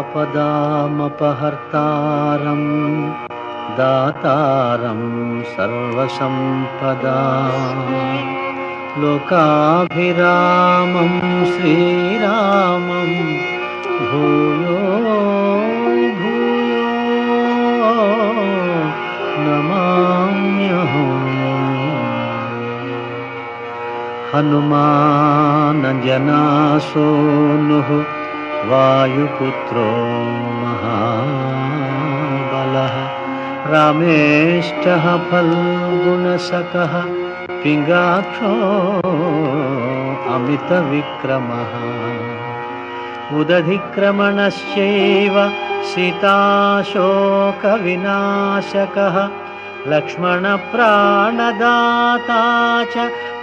ఆపదామపహర్తారం దాతారం సర్వసంపదాం లోకాభిరామం శ్రీరామం భూయో భూయో నమామ్యహం. హనుమానజనాసూనుః వాయుపుత్రో మహాబలః రామేష్టః ఫల్గుణసఖః పింగాక్షో అమితవిక్రమః ఉదధిక్రమణశ్చైవ సీతాశోకవినాశకః లక్ష్మణప్రాణదాతా చ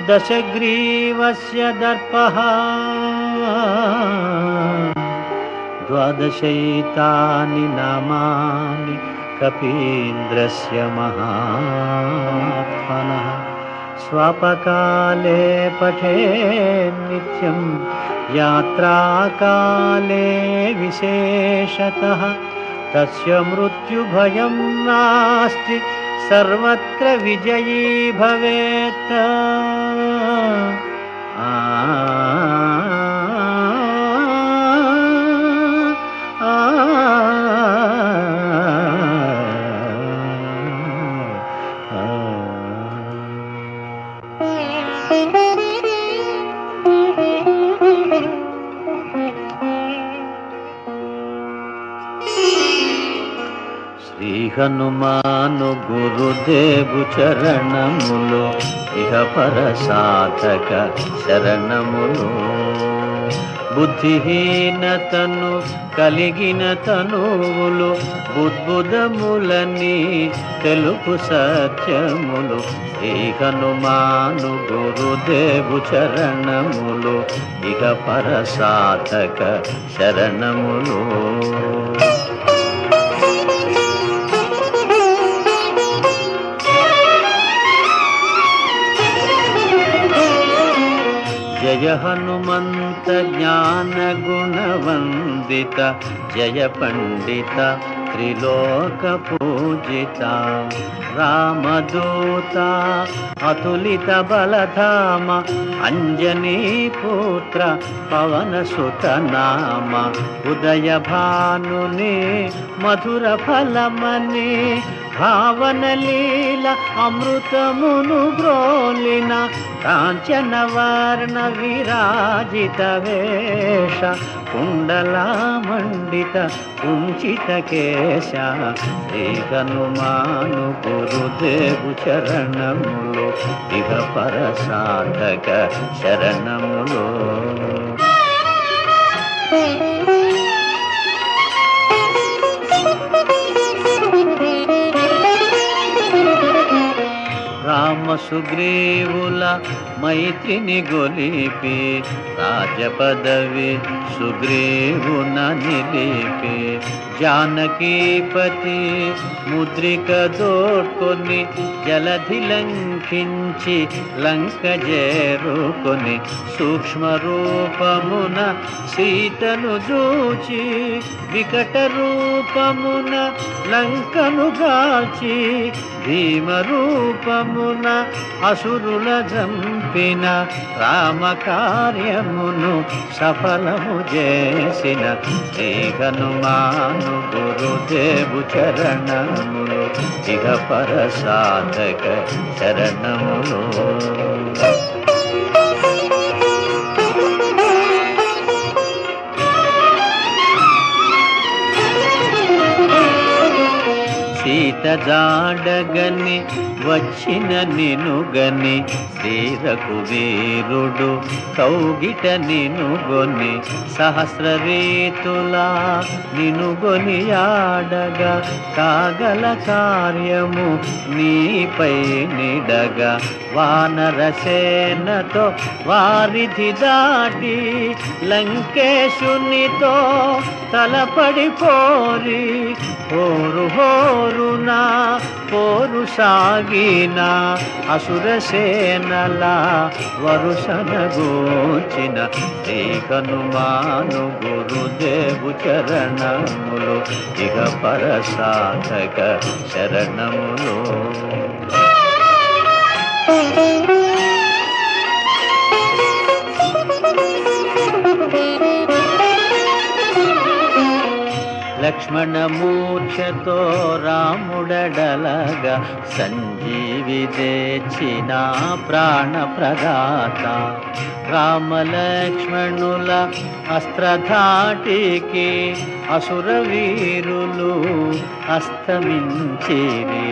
దశగ్రీవస్య దర్పః ద్వాదశైతాని నామాని కపీంద్రస్య మహాత్మనః స్వాపకాలే పఠేన్నిత్యం యాత్రాకాలే విశేషతః తస్య మృత్యుభయం నాస్తి సర్వత్ర విజయీ భవేత్. శ్రీ హనుమాను గురుదేవు చరణములు ఇహ పర సాధక శరణములు. బుద్ధిహీనతను కలిగిన తనువులు బుద్బుదములని తెలుపు సత్యములు. శ్రీ హనుమాను గురుదేవు చరణములు ఇహ పర సాధక శరణములు. జయ హనుమంత జ్ఞాన గుణవందిత జయ పండిత త్రిలోక పూజిత రామదూత అతులిత బలధామ అంజనీ పుత్ర పవన సుత నామ ఉదయ భానుని మధుర ఫలమని భావన లీల అమృతమును గ్రోలిన కాంచన వర్ణ విరాజిత వేష కుండలామండిత కుంచిత కేశ. శ్రీ హనుమాను గురుదేవు చరణములు ఇహ పర సాధక శరణములు. రామ సుగ్రీవుల మైత్రిని గొలిపి రాజపదవి సుగ్రీవున నిలిపి జానకీపతి ముద్రిక దోడ్కొని జలధి లంఘించి లంక చేరుకొని సూక్ష్మ రూపమున సీతను చూచి వికట రూపమున లంకను గాల్చి భీమ రూపమున అసురుల జంపిన రామ కార్యమును సఫలము చేసిన శ్రీ హనుమాను గురుదేవు చరణములు ఇహ పర సాధక శరణములు. సీత జాడగని వచ్చిన నినుగని శ్రీ రఘువీరుడు కౌగిట నినుగొని సహస్ర రీతులా నినుగొని ఆడగా కాగల కార్యము నీపై నిడగా వానరసేనతో వారిధి దాటి లంకేశునితో తలపడి పోరి హోరు హోరున పోరు సాగిన అసురసేనల వరుసనగూర్చిన శ్రీ హనుమాను గురుదేవు చరణములు ఇహ పరసాధక శరణములు. లక్ష్మణమూర్ఛతో రాముడడలగా సంజీవి తెచ్చిన ప్రాణప్రదాత రామలక్ష్మణుల అస్త్రధాటికి అసురవీరులు అస్తమించిరి.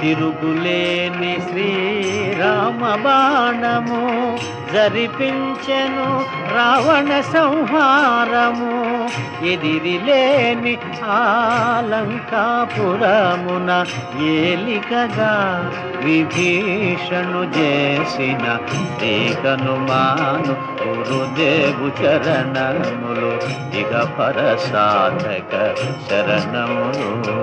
తిరుగులేని శ్రీరామ బాణము జరిపించెను రావణ సంహారము. ఎదిరిలేని ఆలంకాపురమున ఏలికగా విభీషణు చేసిన శ్రీ హనుమాను గురుదేవు చరణములు ఇక పరసాధక శరణములు.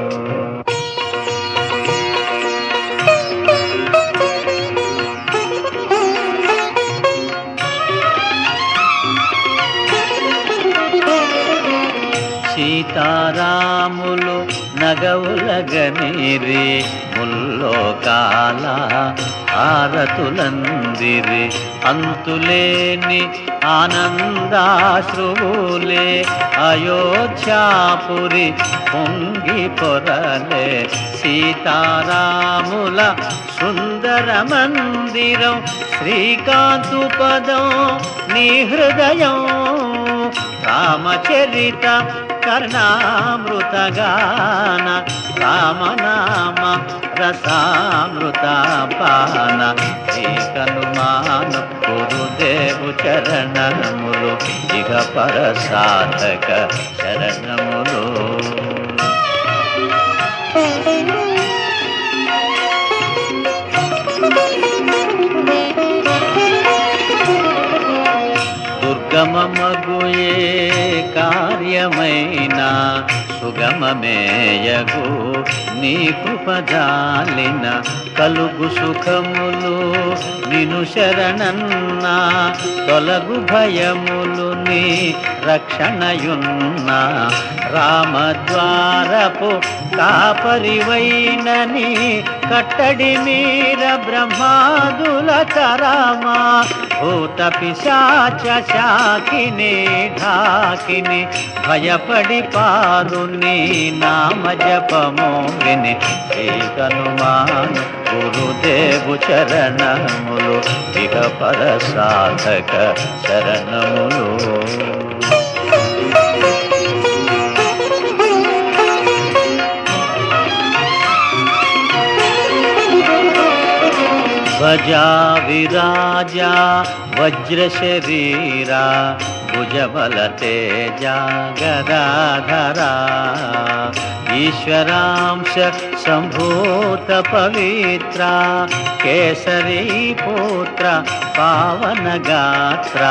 సీతారాములు నగవులగనిరి ముల్లోకాల హారతులందిరి. అంతులేని ఆనందాశ్రువులే అయోధ్యాపురి పొంగి పొరలే. సీతారాముల సుందర మందిరం శ్రీకాంతు పదం నీ హృదయం. రామచరిత కర్ణామృతగాన రామనామ రసామృతపాన శ్రీ హనుమాను గురుదేవు చరణములు ఇహ పరసాధక శరణములు. దుర్గమమగుయే కార్యమైన సుగమమేయగు నీ కృపజాలిన కలుగు సుఖములు నిను శరణన్న తొలగు భయములు నీ రక్షణయున్న. రామద్వారపు కాపరివైనని కట్టడి మీర బ్రహ్మాదుల తరమా. భూత పిశాచ శాకిని ఢాకిని భయపడి పారు నీ నామ జపము విని శ్రీ హనుమాను గురుదేవు చరణములు ఇహ పరసాధక శరణములు. ధ్వజా విరాజా వజ్ర శరీరా భుజబల తేజ గదాధరా. ఈశ్వరాంశ సంభూత పవిత్ర కేసరీ పుత్ర పావన గాత్ర.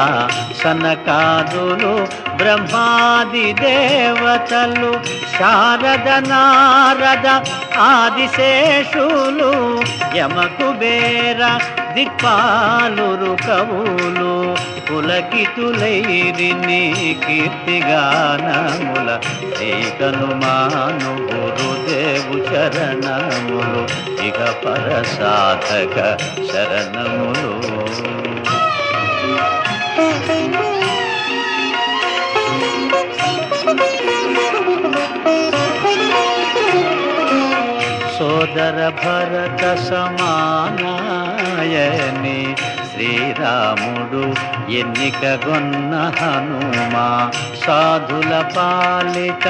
సనకాదులు బ్రహ్మాది దేవతలు శారద నారద ఆదిశేషులు యమకుబేర దిక్పాలురు కవులు పులకితులైరి నీ కీర్తిగానముల. శ్రీ హనుమాను గురుదేవు చరణములు ఇక పరసాధక శరణములు. సోదర భరత సమానాయని శ్రీరాముడు ఎన్నికగొన్న హనుమా. సాధుల పాలిట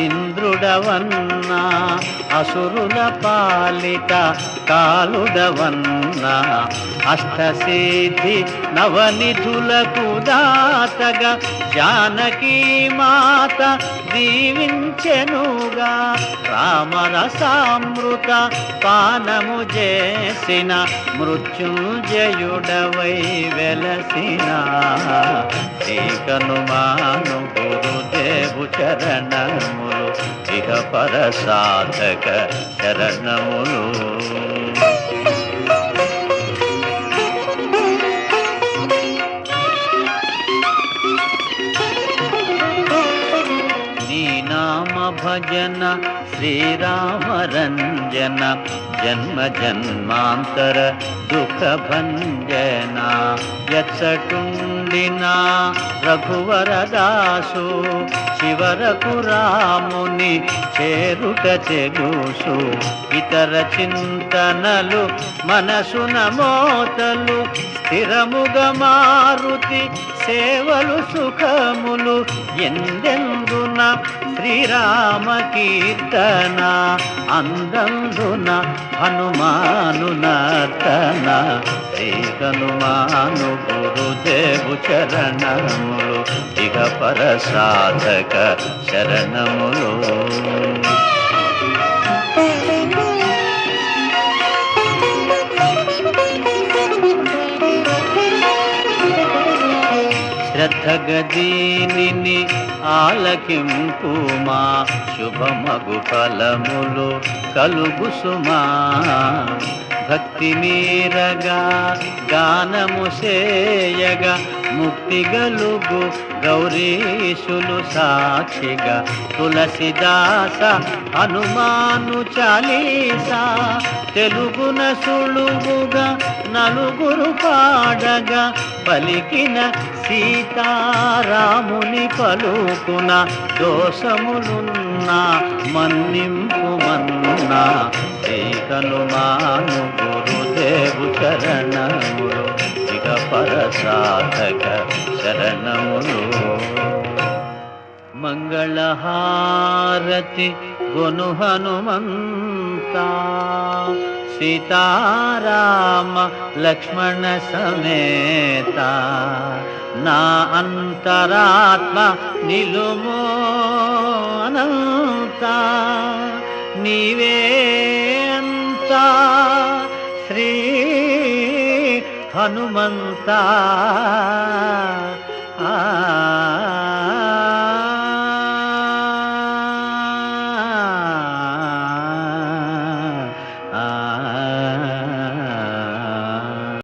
ఇంద్రుడవన్నా అసురుల పాలిట కాలుడవన్నా. అష్టసిద్ధి నవనిధులకు దాతగా జానకీ మాత దీవించెనుగా. రామరసామృత పానము చేసిన మృత్యుంజయుడవై వెలసిన. శ్రీ హనుమాను గురుదేవు చరణములు ఇహ పర సాధక శరణములు. భజన శ్రీరామ రంజన జన్మ జన్మాంతర దుఃఖ భంజన. ఎచ్చటుండినా రఘువరదాసు శివరకు రాముని చేరుట చెగుసు. ఇతర చింతనలు మనసున మోతలు స్థిరముగ మారుతి సేవలు సుఖములు. ఎందెందున శ్రీరామ కీర్తన అందందున హనుమాను నర్తన. శ్రీ హనుమాను గురుదేవు చరణములు ఇహ పర సాధక శరణములు. శ్రద్ధగ దీనిని ఆలకింపుమా శుభమగు ఫలములు కలుగు సుమా. భక్తి మీరగా గానము సేయగా ముక్తి గలుగు గౌరీశులు సాక్షిగా. తులసిదాస హనుమాను చాలీసా తెలుగున సులువుగా నలుగురు పాడగా. పలికిన సీతారాముని పలుకున దోషములున్నా మన్నింపు మన్నా. శ్రీ హనుమాను గురుదేవు చరణములు ఇక పర సాధక శరణములు. మంగళహారతి గొను హనుమంతా సీతారామ లక్ష్మణ సమేత. నా అంతరాత్మ నిలుమో అనంత. నీవే అంతా శ్రీ హనుమంతా.